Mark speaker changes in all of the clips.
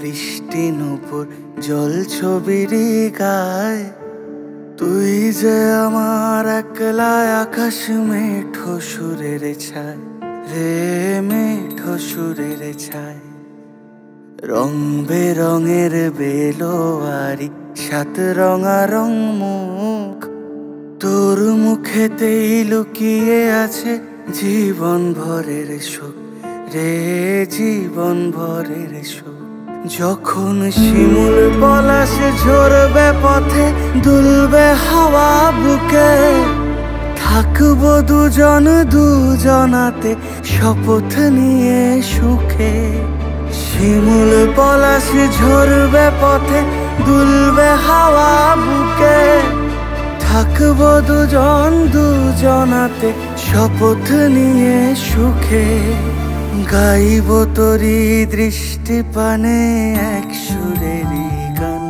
Speaker 1: বৃষ্টি নূপুর জল ছবির গায়। তুই যে আমার একলা আকাশ মেঠো সুরের ছায় রে, মেঠো সুরের ছায়। রং বেরঙের বেলোয়ারি সাত রঙা রং মুখ, তোর মুখেতেই লুকিয়ে আছে জীবন ভরের সুখ রে, জীবন ভরের সুখ। যখন শিমুল পলাশ ঝরবে পথে, দুলবে হাওয়া বুকে, থাকবো দুজন দুজনাতে শপথ নিয়ে সুখে। শিমুল পলাশ ঝরবে পথে, দুলবে হাওয়া বুকে, থাকবো দুজন দুজনাতে শপথ নিয়ে সুখে। গাইব তোরি দৃষ্টি পানে এক সুরেরই গান।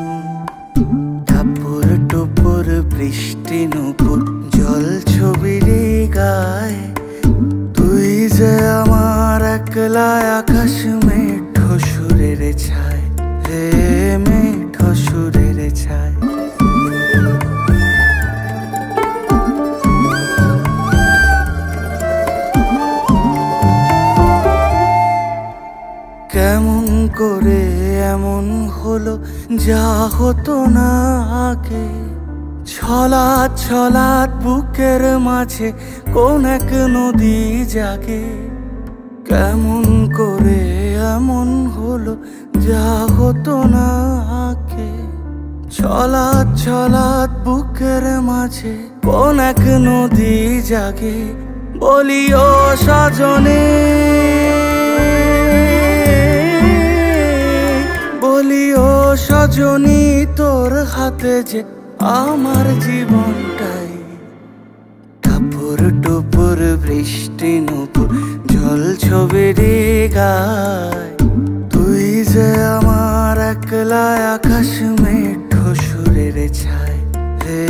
Speaker 1: টাপুর টুপুর বৃষ্টি নূপুর জল ছবির গায়। তুই যে আমার একলা আকাশ মেঠো সুরের ছায় রে, মেঠো সুরের ছায়। কেমন করে এমন হলো যা হতো না আগে, ছলাৎ ছলাৎ বুকের মাঝে কোন এক নদী জাগে। কেমন করে এমন হলো যা হতো না আগে, ছলাৎ ছলাৎ বুকের মাঝে কোন এক নদী জাগে। বলি ও সজনে, বলি ও সজনী, তোর হাতে যে আমার জীবনটাই। টাপুর টুপুর বৃষ্টি নূপুর জল ছবির গায়। তুই যে আমার একলা আকাশ মেঠো সুরের ছায় রে।